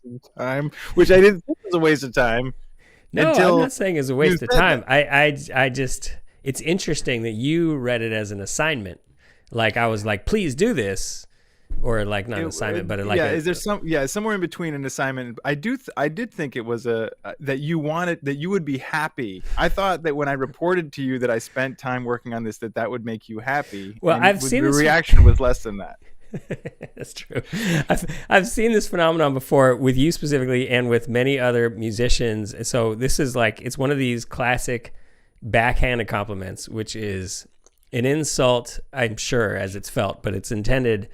of time, which I didn't think was a waste of time No, I'm until not saying it's a you waste of said time. that. I just, it's interesting that you read it as an assignment. Like I was like, please do this, or like not an assignment, but like Yeah, a, is there somewhere in between an assignment? I did think it was a that you wanted that you would be happy. I thought that when I reported to you that I spent time working on this, that would make you happy, well, and I've seen the this. reaction was less than that. That's true. I've seen this phenomenon before with you specifically and with many other musicians. So this is like, it's one of these classic backhanded compliments, which is an insult, I'm sure, as it's felt, but it's intended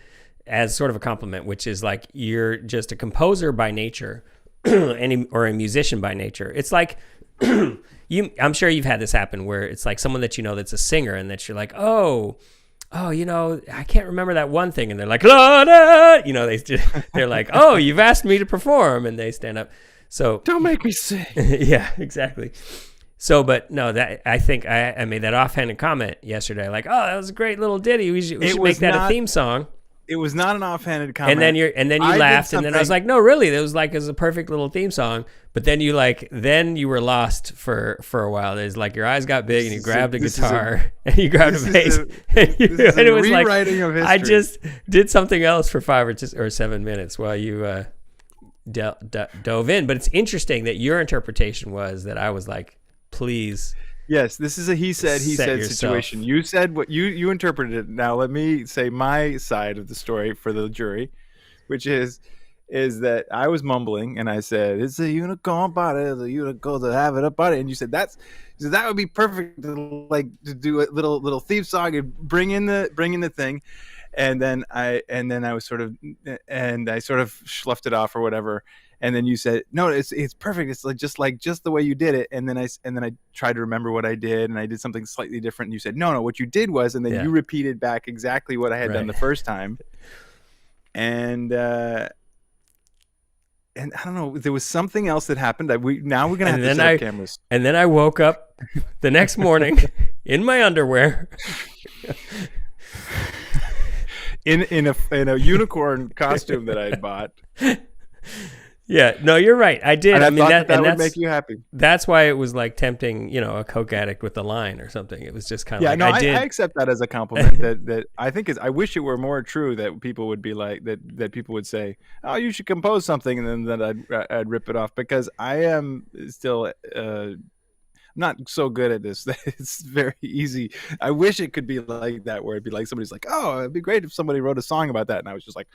as sort of a compliment, which is like you're just a composer by nature, or a musician by nature. It's like I'm sure you've had this happen where it's like someone that you know that's a singer and that you're like, oh, I can't remember that one thing, and they're like, la, da, they're like, oh, you've asked me to perform, and they stand up. So Don't make me sing. yeah, exactly. So, but no, that I think I made that offhanded comment yesterday, like, oh, that was a great little ditty. We should make that a theme song. It was not an offhanded comment. And then you laughed, and then I was like, no, really, it was like, it was a perfect little theme song. But then you were lost for a while. There's like your eyes got big, and you grabbed a guitar, and you grabbed a bass, and it was like of history. I just did something else for 5 or 7 minutes while you dove in. But it's interesting that your interpretation was that I was like, please. Yes, this is a he said yourself. situation. You said what you interpreted it. Now let me say my side of the story for the jury, which is that I was mumbling and I said, "It's a unicorn body, it's a unicorn to have it up body," and you said that would be perfect to do a little theme song and bring in the thing, and then I was sort of sloughed it off or whatever. And then you said, "No, it's perfect. It's just the way you did it." And then I tried to remember what I did, and I did something slightly different. And you said, "No, what you did was," and then you repeated back exactly what I had done the first time. And I don't know, there was something else that happened. We're gonna have to set up cameras. And then I woke up the next morning in my underwear. in a unicorn costume that I had bought. Yeah, no, you're right. I did. And I mean, that would make you happy. That's why it was like tempting, a coke addict with a line or something. It was just kind of I accept that as a compliment. that I think I wish it were more true that people would be like that people would say, "Oh, you should compose something," and then I'd rip it off, because I am still not so good at this. It's very easy. I wish it could be like that, where it'd be like somebody's like, "Oh, it'd be great if somebody wrote a song about that," and I was just like,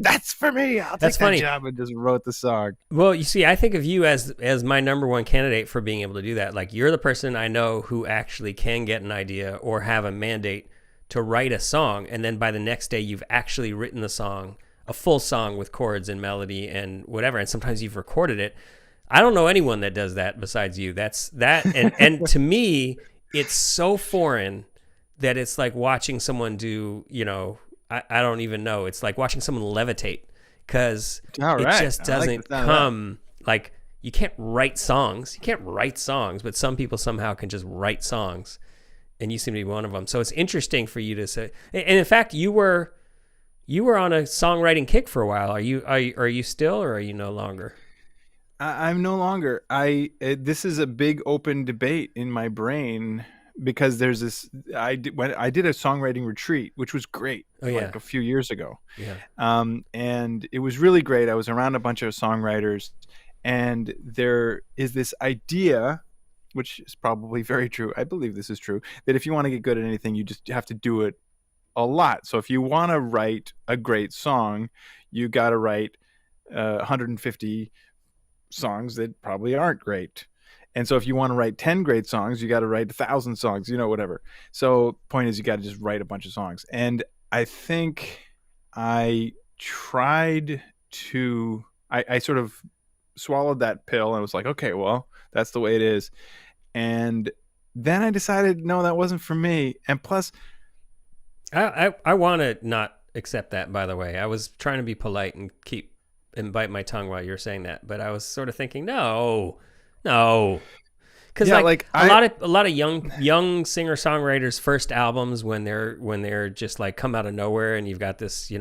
that's for me. I'll take that job, and just wrote the song. Well, you see, I think of you as my number one candidate for being able to do that. Like, you're the person I know who actually can get an idea or have a mandate to write a song, and then by the next day you've actually written the song, a full song with chords and melody and whatever, and sometimes you've recorded it. I don't know anyone that does that besides you. And to me, it's so foreign that it's like watching someone do, I don't even know. It's like watching someone levitate, because it just doesn't come. Like, you can't write songs. You can't write songs, but some people somehow can just write songs, and you seem to be one of them. So it's interesting for you to say. And in fact, you were on a songwriting kick for a while. Are you still, or are you no longer? I'm no longer. This is a big open debate in my brain, because there's this. I did a songwriting retreat, which was great, like a few years ago. Yeah. And it was really great. I was around a bunch of songwriters, and there is this idea, which is probably very true. I believe this is true, that if you want to get good at anything, you just have to do it a lot. So if you want to write a great song, you got to write 150 songs that probably aren't great. And so if you want to write 10 great songs, you got to write 1,000 songs, whatever. So point is, you got to just write a bunch of songs. And I think I tried to, I sort of swallowed that pill and was like, okay, well, that's the way it is. And then I decided, no, that wasn't for me. And plus, I want to not accept that, by the way. I was trying to be polite and bite my tongue while you were saying that, but I was sort of thinking, no, because a lot of young singer songwriters' first albums, when they're just like come out of nowhere, and you've got this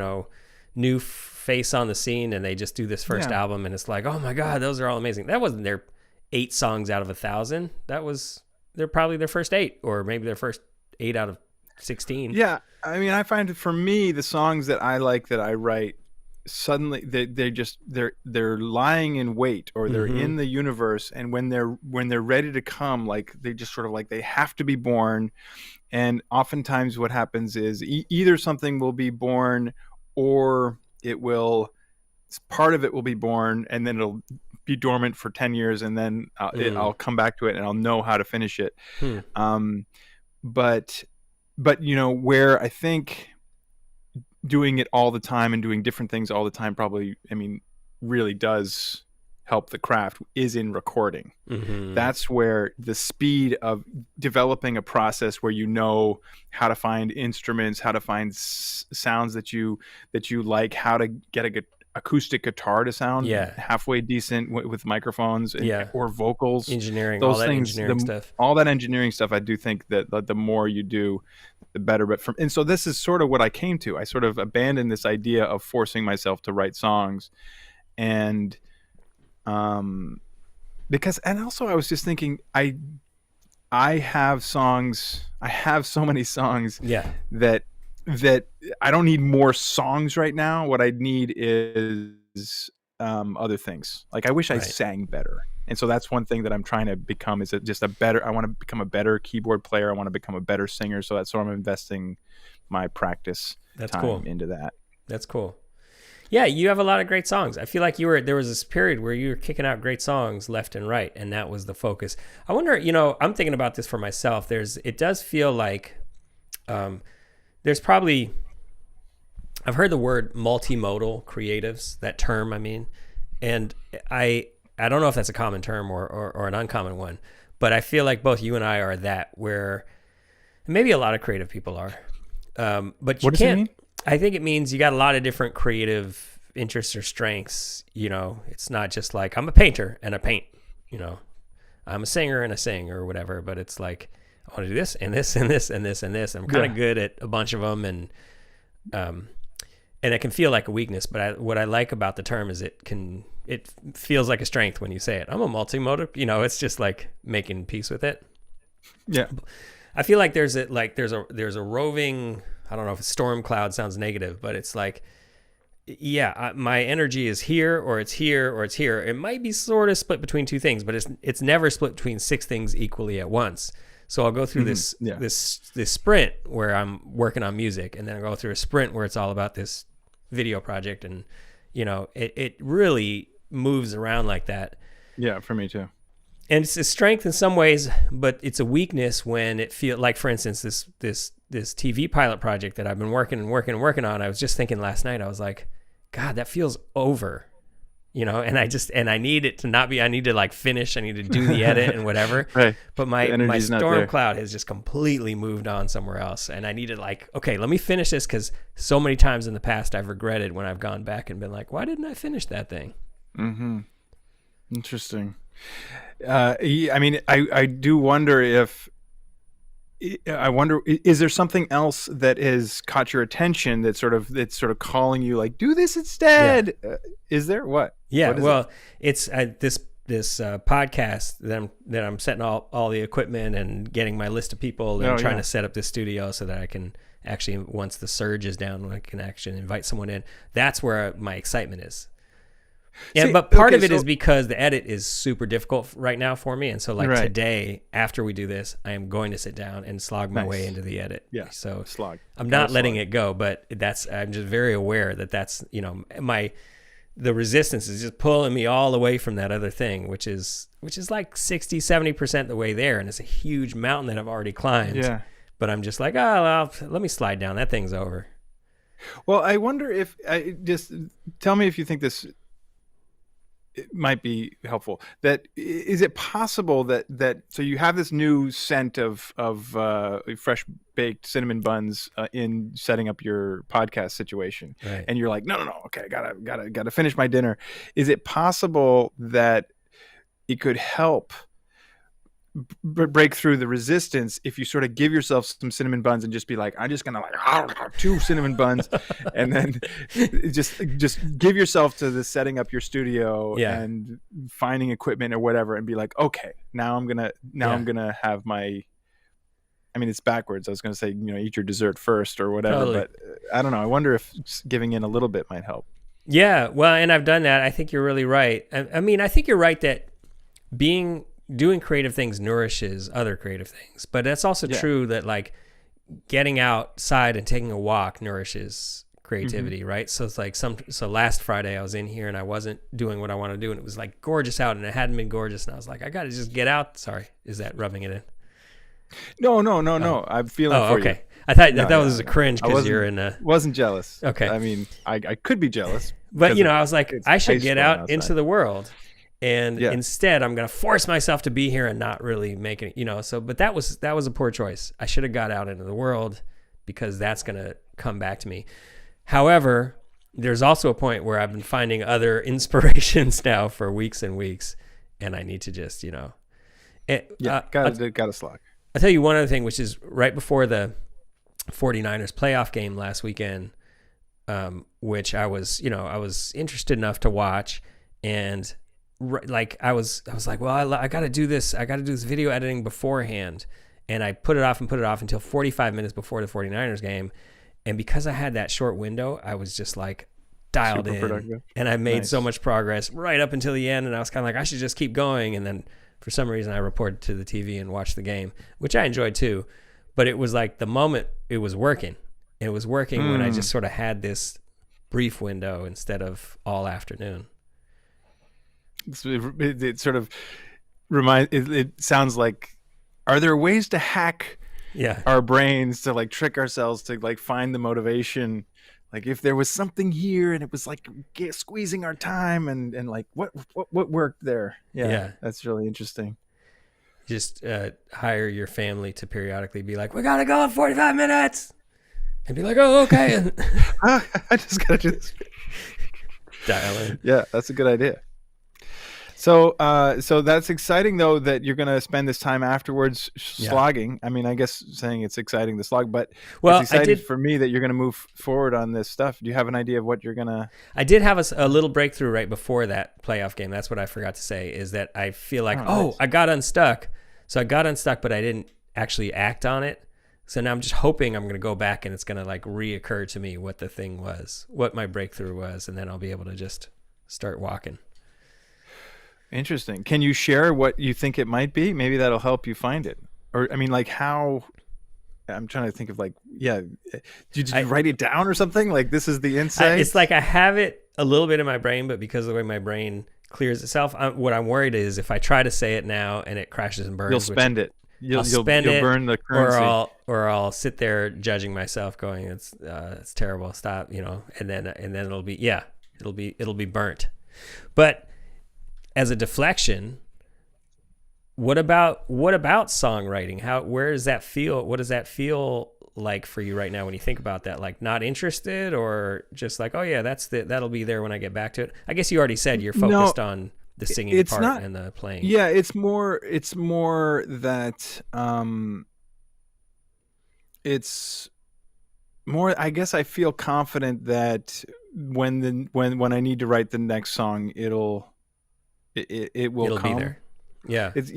new face on the scene and they just do this first Yeah. album and it's like, oh my God, those are all amazing. That wasn't their 8 songs out of 1,000. That was they're probably their first 8, or maybe their first 8 out of 16. Yeah. I mean, I find for me the songs that I like that I write suddenly they're lying in wait, or they're Mm-hmm. in the universe, and when they're ready to come, like they just sort of like they have to be born. And oftentimes what happens is either something will be born, or it will part of it will be born and then it'll be dormant for 10 years, and then I'll come back to it and I'll know how to finish it. Hmm. But where I think doing it all the time and doing different things all the time probably, I mean, really does help the craft is in recording. Mm-hmm. That's where the speed of developing a process where you know how to find instruments, how to find sounds that you like, how to get a acoustic guitar to sound halfway decent with microphones or vocals, engineering, those all that things, engineering stuff. all that engineering stuff. I do think that the more you do, the better. And so this is sort of what I came to. I sort of abandoned this idea of forcing myself to write songs, and because, and also I was just thinking, I have songs. I have so many songs. Yeah. That I don't need more songs right now. What I need is other things. Like I wish I sang better. And so that's one thing that I'm trying to become, is just I want to become a better keyboard player. I want to become a better singer. So that's why I'm investing my practice time into that. That's cool. Yeah, you have a lot of great songs. I feel like there was this period where you were kicking out great songs left and right, and that was the focus. I wonder, I'm thinking about this for myself. It does feel like there's probably, I've heard the word multimodal creatives, that term, I mean, and I don't know if that's a common term or an uncommon one, but I feel like both you and I are that, where maybe a lot of creative people are. But you what does can't, it mean? I think it means you got a lot of different creative interests or strengths. It's not just like I'm a painter and I paint, I'm a singer and I sing or whatever, but it's like, I want to do this and this and this and this and this. I'm kind of good at a bunch of them, and it can feel like a weakness. But what I like about the term is it feels like a strength when you say it. I'm a multimodal. It's just like making peace with it. Yeah, I feel like there's a roving. I don't know if a storm cloud sounds negative, but it's like, my energy is here, or it's here, or it's here. It might be sort of split between two things, but it's never split between 6 things equally at once. So I'll go through this sprint where I'm working on music, and then I'll go through a sprint where it's all about this video project, and it really moves around like that. Yeah, for me too. And it's a strength in some ways, but it's a weakness when it feels like, for instance, this TV pilot project that I've been working on. I was just thinking last night, I was like, God, that feels over. And I need it to not be, I need to like finish, I need to do the edit and whatever. Right. But my storm cloud has just completely moved on somewhere else. And I needed like, okay, let me finish this, because so many times in the past I've regretted when I've gone back and been like, why didn't I finish that thing? Mm-hmm. Interesting. I mean, I do wonder is there something else that has caught your attention that's sort of calling you, like, do this instead? Yeah. Is there what? Yeah. What it's this podcast that I'm setting all the equipment and getting my list of people and trying to set up this studio so that I can actually, once the surge is down, I can actually invite someone in. That's where my excitement is. But part of it is because the edit is super difficult right now for me. And so today, after we do this, I am going to sit down and slog my way into the edit. Yeah. So slog. I'm not letting it go, but I'm just very aware that's, the resistance is just pulling me all away from that other thing, which is like 60, 70% the way there. And it's a huge mountain that I've already climbed. Yeah. But I'm just like, let me slide down. That thing's over. Well, I wonder if just tell me if you think this, it might be helpful. That is it possible that so you have this new scent of fresh baked cinnamon buns in setting up your podcast situation, right. And you're like, no, okay, gotta finish my dinner. Is it possible that it could help break through the resistance if you sort of give yourself some cinnamon buns and just be like, I'm just gonna like two cinnamon buns, and then just give yourself to the setting up your studio Yeah. and finding equipment or whatever, and be like, okay, now I'm Yeah. gonna have my. I mean, it's backwards. I was gonna say, eat your dessert first or whatever, Totally. but I don't know. I wonder if giving in a little bit might help. Yeah. Well, and I've done that. I think you're really right. I mean, I think you're right that being doing creative things nourishes other creative things, but that's also Yeah. true that like getting outside and taking a walk nourishes Mm-hmm. creativity, right? So it's like so last Friday I was in here and I wasn't doing what I want to do, and it was like gorgeous out, and it hadn't been gorgeous, and I was like, I got to just get out. Sorry, is that rubbing it in? No, no, no, Oh, no. I'm feeling oh, for you. okay. I thought No, that yeah, was a cringe I because you're in a wasn't jealous. okay. I mean, I could be jealous But because I was like, it's I should ice get storm out into outside. the world, and Yeah. instead I'm gonna force myself to be here and not really make it. So but that was a poor choice. I should have got out into the world because that's gonna come back to me. However, there's also a point where I've been finding other inspirations now for weeks and weeks, and I need to just Yeah, got to slog. I'll tell you one other thing, which is right before the 49ers playoff game last weekend, which I was interested enough to watch, and like I was like, well, I got to do this. I got to do this video editing beforehand, and I put it off until 45 minutes before the 49ers game, and because I had that short window, I was just like dialed Super in, productive. and I made so Nice. much progress right up until the end, and I was kind of like, I should just keep going, and then for some reason I reported to the TV and watched the game, which I enjoyed too, but it was like the moment it was working. It was working when I just sort of had this brief window instead of all afternoon. It sort of it sounds like, are there ways to hack Yeah. our brains to like trick ourselves to like find the motivation? Like if there was something here and it was like squeezing our time and like what worked there? Yeah, Yeah. that's really interesting. Just hire your family to periodically be like, we got to go in 45 minutes. And be like, oh, okay. And I just gotta do this. dial in. Yeah, that's a good idea. So that's exciting though that you're gonna spend this time afterwards Yeah. slogging. I mean, I guess saying it's exciting to slog, but Well, it's exciting for me that you're gonna move forward on this stuff. Do you have an idea of what you're gonna? I did have a little breakthrough right before that playoff game. That's what I forgot to say, is that I feel like, Nice. I got unstuck. So I got unstuck, but I didn't actually act on it. So now I'm just hoping I'm going to go back and it's going to like reoccur to me what the thing was, what my breakthrough was, and then I'll be able to just start walking. Interesting. Can you share what you think it might be? Maybe that'll help you find it. Or I mean, like how? I'm trying to think of like, yeah. Did you write it down or something? Like this is the insight. It's like I have it a little bit in my brain, but because of the way my brain clears itself, what I'm worried is if I try to say it now and it crashes and burns, you'll spend it. I'll spend it, burn the currency. or I'll sit there judging myself, going, it's terrible. Stop, and then it'll be burnt. But as a deflection, what about songwriting? Where does that feel? What does that feel like for you right now when you think about that? Like not interested, or just like, oh yeah, that'll be there when I get back to it. I guess you already said you're focused on the singing it's part not, and the playing. Yeah, it's more that it's more, I guess I feel confident that when I need to write the next song, it will It'll come. be there. Yeah. It's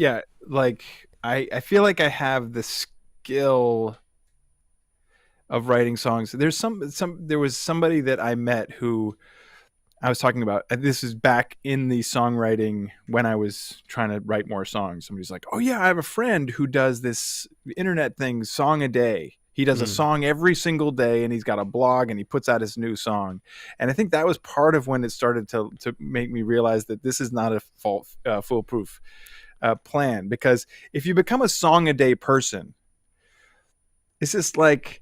like I feel like I have the skill of writing songs. There was somebody that I met who I was talking about. This is back in the songwriting when I was trying to write more songs. Somebody's like, "Oh yeah, I have a friend who does this internet thing, song a day. He does a song every single day, and he's got a blog, and he puts out his new song." And I think that was part of when it started to make me realize that this is not a foolproof plan. Because if you become a song a day person, it's just like,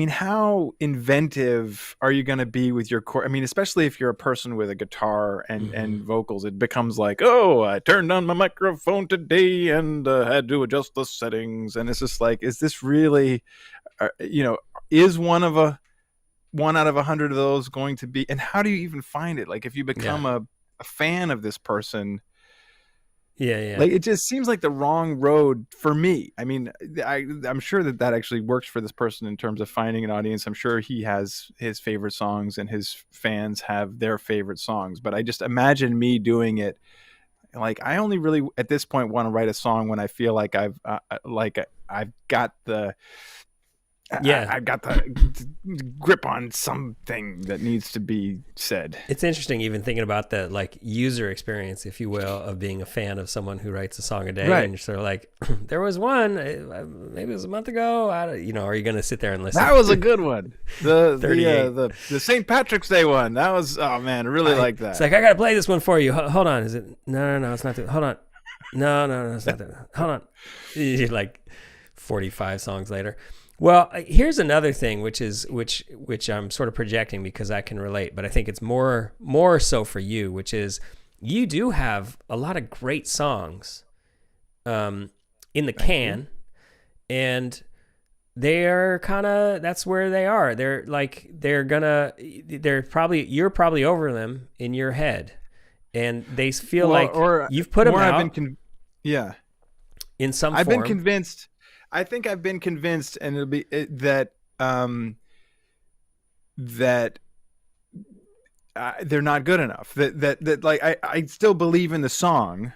how inventive are you going to be with your core? I mean, especially if you're a person with a guitar and vocals, it becomes like, oh, I turned on my microphone today and had to adjust the settings. And it's just like, is this really, is one out of 100 of those going to be, and how do you even find it? Like if you become a fan of this person, Yeah, yeah. Like it just seems like the wrong road for me. I mean, I'm sure that that actually works for this person in terms of finding an audience. I'm sure he has his favorite songs and his fans have their favorite songs. But I just imagine me doing it. Like I only really at this point want to write a song when I feel like I've got the Yeah. I've got the grip on something that needs to be said. It's interesting even thinking about the like user experience, if you will, of being a fan of someone who writes a song a day, Right. and you're sort of like, there was one, maybe it was a month ago. Are you going to sit there and listen? That was a good one. The 38. the St. Patrick's Day one. That was, oh man, I really like It's that. like, I got to play this one for you. Hold on. Is it? No, it's not that. Hold on. No, it's not that. Hold on. You're like 45 songs later. Well, here's another thing, which I'm sort of projecting because I can relate, but I think it's more so for you, which is you do have a lot of great songs in the can, and they're kind of that's where they are. You're probably over them in your head, and they feel like Or you've put them more out yeah. in some I've been form. convinced. I think I've been convinced, and it'll be that that they're not good enough. That like I still believe in the song,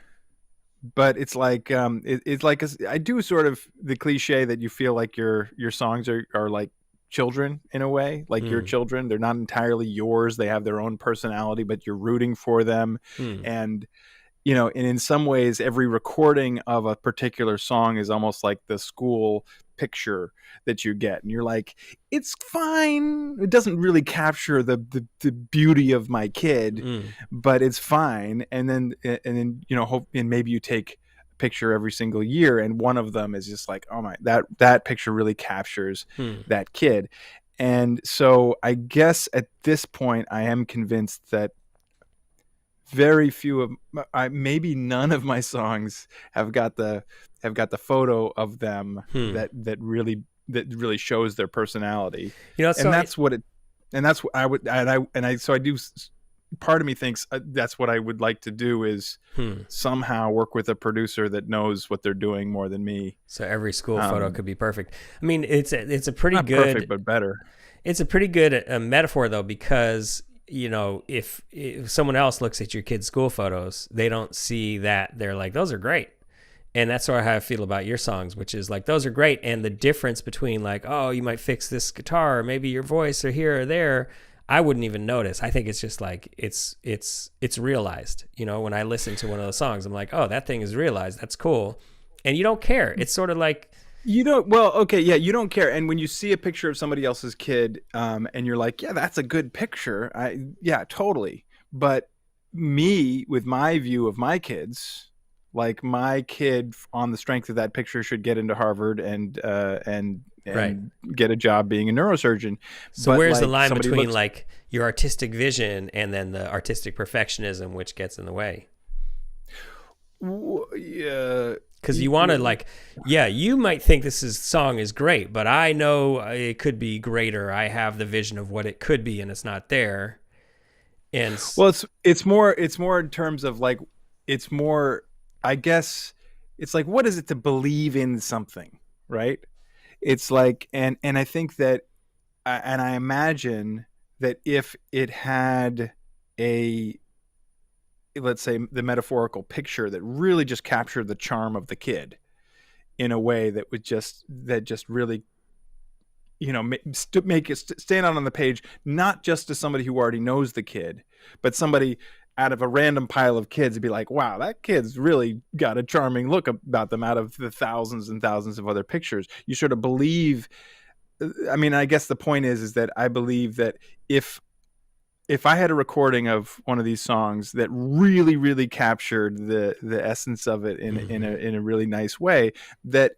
but it's like it's like I do sort of the cliche that you feel like your songs are like children in a way, like your Mm, children. They're not entirely yours. They have their own personality, but you're rooting for them, mm, and and in some ways, every recording of a particular song is almost like the school picture that you get. And you're like, it's fine. It doesn't really capture the beauty of my kid, mm, but it's fine. And then, hope, and maybe you take a picture every single year. And one of them is just like, oh my, that picture really captures mm. that kid. And so I guess at this point, I am convinced that very few of maybe none of my songs have got the photo of them Hmm. that really shows their personality, So and that's what I would and I so I do. Part of me thinks that's what I would like to do is hmm. somehow work with a producer that knows what they're doing more than me. So every school photo Um, could be perfect. I mean, it's a pretty Not perfect, good but better. it's a pretty good metaphor though, because if someone else looks at your kid's school photos, they don't see that. They're like, those are great. And that's sort of how I feel about your songs, which is like, those are great. And the difference between like, oh, you might fix this guitar, or maybe your voice, or here or there, I wouldn't even notice. I think it's just like, it's realized. When I listen to one of those songs, I'm like, oh, that thing is realized. That's cool. And you don't care. It's sort of like, You don't, well, okay, yeah, you don't care. And when you see a picture of somebody else's kid, and you're like, yeah, that's a good picture. Yeah, totally. But me, with my view of my kids, like my kid on the strength of that picture should get into Harvard and right. get a job being a neurosurgeon. So But where's the like line somebody between looks, like your artistic vision and then the artistic perfectionism, which gets in the way? yeah, Because you want to like, yeah, you might think song is great, but I know it could be greater. I have the vision of what it could be, and it's not there. And well, it's more in terms of like it's more, I guess it's like, what is it to believe in something, right? It's like, and I think that, and I imagine that if it had a, let's say, the metaphorical picture that really just captured the charm of the kid in a way that just really, make it stand out on the page, not just to somebody who already knows the kid, but somebody out of a random pile of kids would be like, wow, that kid's really got a charming look about them out of the thousands and thousands of other pictures. You sort of believe, I mean, I guess the point is that I believe that if I had a recording of one of these songs that really, really captured the essence of it in a really nice way, that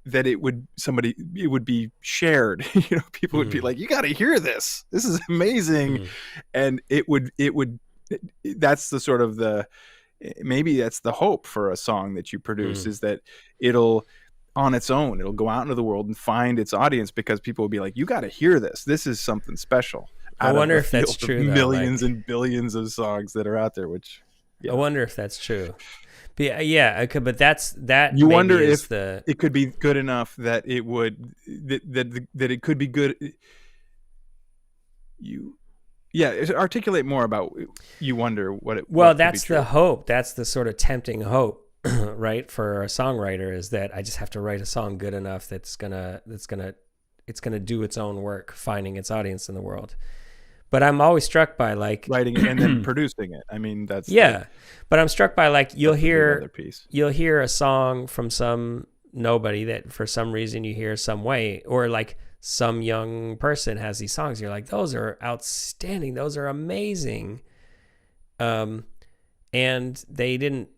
it would be shared. People would be mm, like, you got to hear this. This is amazing, mm, and it would. That's the sort of maybe that's the hope for a song that you produce, mm. is that it'll on its own it'll go out into the world and find its audience, because people will be like, you got to hear this. This is something special I out of wonder a if that's field of true though. millions Like, and billions of songs that are out there, which I Yeah. wonder if that's true. But yeah, okay, but that You maybe wonder is if the it could be good enough that it would that it could be good. You yeah, articulate more about you wonder well, what could be that's the true. hope. That's the sort of tempting hope, right, for a songwriter is that I just have to write a song good enough it's gonna do its own work, finding its audience in the world. But I'm always struck by like, Writing it and then producing it. I mean, yeah, but I'm struck by like that's the big other piece. you'll hear a song from some nobody that for some reason you hear some way, or like some young person has these songs. You're like, those are outstanding. Those are amazing. Um, and they didn't,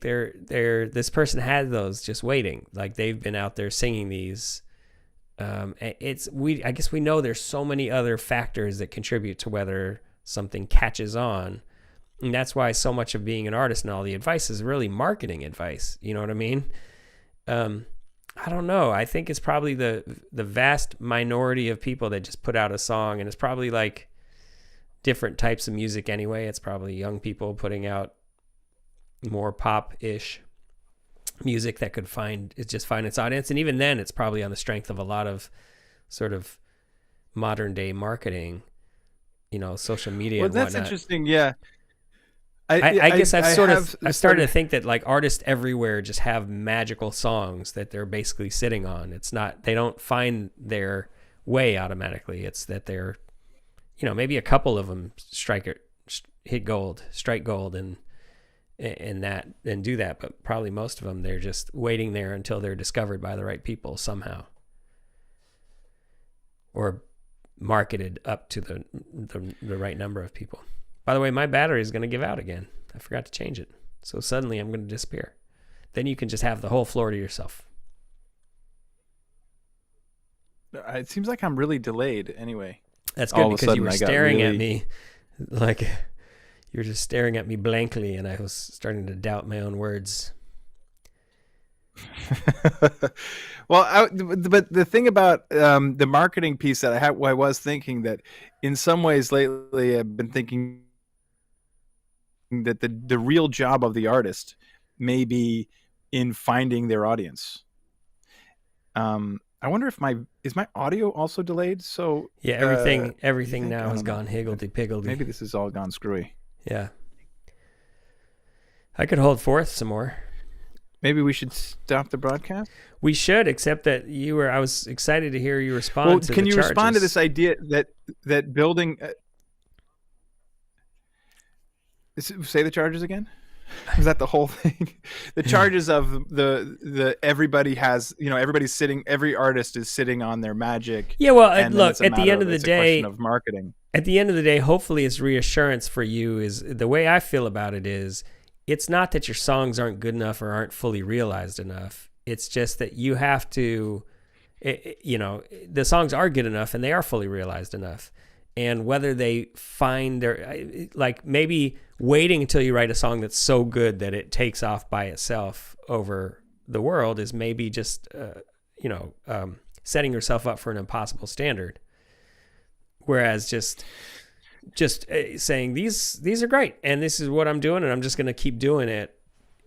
they're this person had those just waiting. Like they've been out there singing these. I guess we know there's so many other factors that contribute to whether something catches on. And that's why so much of being an artist and all the advice is really marketing advice. You know what I mean? I don't know. I think it's probably the vast minority of people that just put out a song, and it's probably like different types of music anyway. It's probably young people putting out more pop-ish music that could find its audience. And even then, it's probably on the strength of a lot of sort of modern day marketing, social media Well, and that's whatnot. interesting. Yeah. I guess I've started started to think that like artists everywhere just have magical songs that they're basically sitting on. It's not, they don't find their way automatically. It's that they're, maybe a couple of them strike gold and do that. But probably most of them, they're just waiting there until they're discovered by the right people somehow, or marketed up to the right number of people. By the way, my battery is going to give out again. I forgot to change it. So suddenly I'm going to disappear. Then you can just have the whole floor to yourself. It seems like I'm really delayed anyway. That's good All of a because you sudden were I got staring at really me like you were just staring at me blankly, and I was starting to doubt my own words. Well, but the thing about the marketing piece that I was thinking that in some ways lately I've been thinking that the real job of the artist may be in finding their audience. I wonder if my audio also delayed? So Yeah, you everything think? now I has don't know. gone higgledy-piggledy. Maybe this has all gone screwy. Yeah. I could hold forth some more. Maybe we should stop the broadcast. We should, except that I was excited to hear you respond Well, to can the you charges. respond to this idea that building? Say the charges again. Was that the whole thing? The charges of the everybody has, everybody's sitting. Every artist is sitting on their magic. Yeah, well, and look, at the end of the it's a day, question of marketing. at the end of the day, hopefully it's reassurance for you. Is the way I feel about it is, it's not that your songs aren't good enough or aren't fully realized enough. It's just that you have to, the songs are good enough and they are fully realized enough. And whether they find like maybe waiting until you write a song that's so good that it takes off by itself over the world is maybe just, setting yourself up for an impossible standard. Whereas just saying these are great and this is what I'm doing and I'm just going to keep doing it.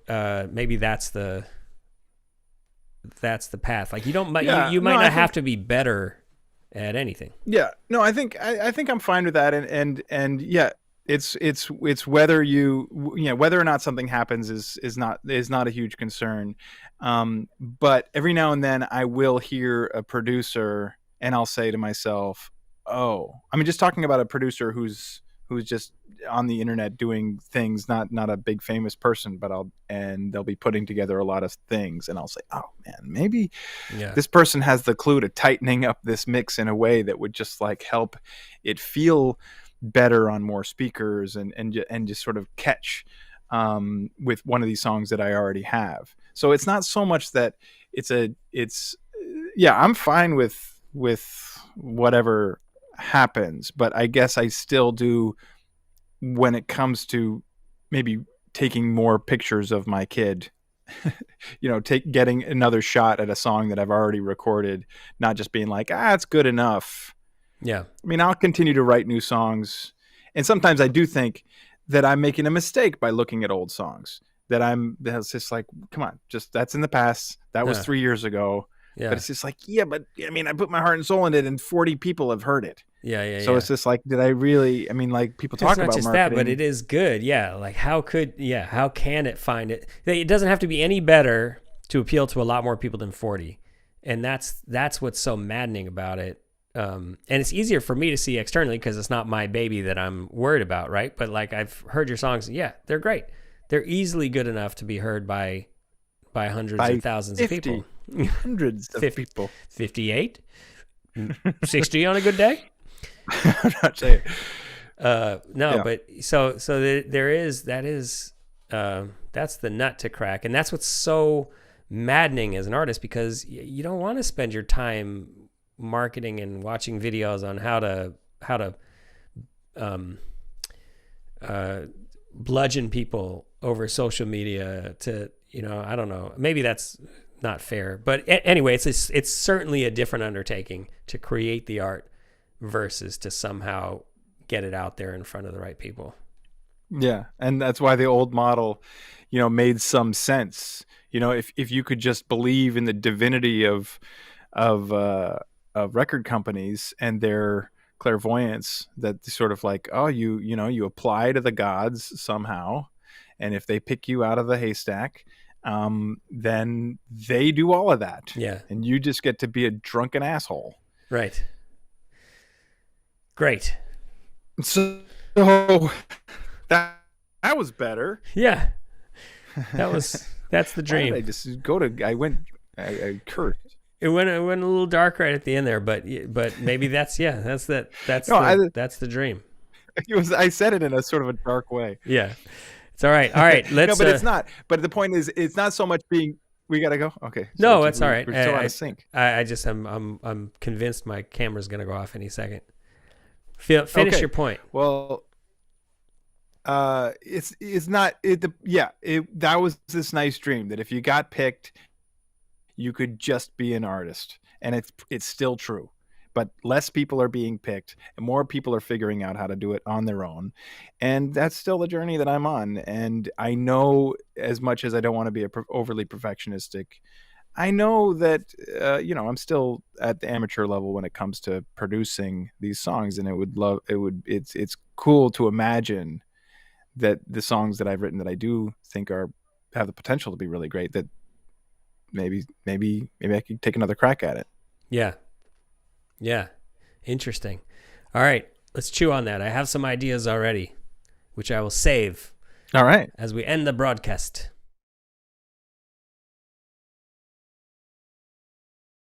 Maybe that's the path. Like you might not have to be better at anything. Yeah, no, I think I'm fine with that, and yeah, it's whether whether or not something happens is not a huge concern, but every now and then I will hear a producer and I'll say to myself, oh, I mean, just talking about a producer who's just on the internet doing things, not a big famous person, but they'll be putting together a lot of things, and I'll say, oh man, maybe this person has the clue to tightening up this mix in a way that would just like help it feel better on more speakers and just sort of catch with one of these songs that I already have. So it's not so much that I'm fine with whatever happens, but I guess I still do when it comes to maybe taking more pictures of my kid, getting another shot at a song that I've already recorded, not just being like, it's good enough. Yeah. I mean, I'll continue to write new songs. And sometimes I do think that I'm making a mistake by looking at old songs. That's just like, come on, just that's in the past. That was Huh. 3 years ago. But Yeah. it's just like, yeah, but I mean, I put my heart and soul in it, and 40 people have heard it. Yeah. Yeah. So Yeah. it's just like, did I really? I mean, like people It's talk not about just that, but marketing. it is good. Yeah. Like how can it find it? It doesn't have to be any better to appeal to a lot more people than 40. And that's what's so maddening about it. And it's easier for me to see externally because it's not my baby that I'm worried about, right? But like I've heard your songs, yeah, they're great. They're easily good enough to be heard by hundreds By of thousands of 50, people. hundreds of 50, people. 58, 60 on a good day. I'm not saying. No, Yeah. but there is that's the nut to crack, and that's what's so maddening as an artist because you don't want to spend your time marketing and watching videos on how to um, bludgeon people over social media to, I don't know, maybe that's not fair, but anyway, it's certainly a different undertaking to create the art versus to somehow get it out there in front of the right people. Yeah, and that's why the old model, made some sense. If you could just believe in the divinity of of record companies and their clairvoyance, that sort of like, oh, you apply to the gods somehow, and if they pick you out of the haystack, then they do all of that, Yeah, and you just get to be a drunken asshole. right. Great. So that that was better. Yeah, that's the Why did I dream. just go to? I cursed. It went a little dark right at the end there, but maybe that's No, that's the dream. I said it in a sort of a dark way. Yeah, it's all right. All right, No, let's. but it's not. But the point is, it's not so much being. We gotta go. Okay. So No, it's all right. We're so out of sync. I just I'm convinced my camera's gonna go off any second. Finish Okay. your point. Well, it's not that was this nice dream that if you got picked, you could just be an artist, and it's still true. But less people are being picked, and more people are figuring out how to do it on their own, and that's still the journey that I'm on. And I know, as much as I don't want to be overly perfectionistic, I know that I'm still at the amateur level when it comes to producing these songs, and it's cool to imagine that the songs that I've written that I do think have the potential to be really great, that maybe I could take another crack at it. Yeah. Yeah. Interesting. All right. Let's chew on that. I have some ideas already, which I will save All right. as we end the broadcast.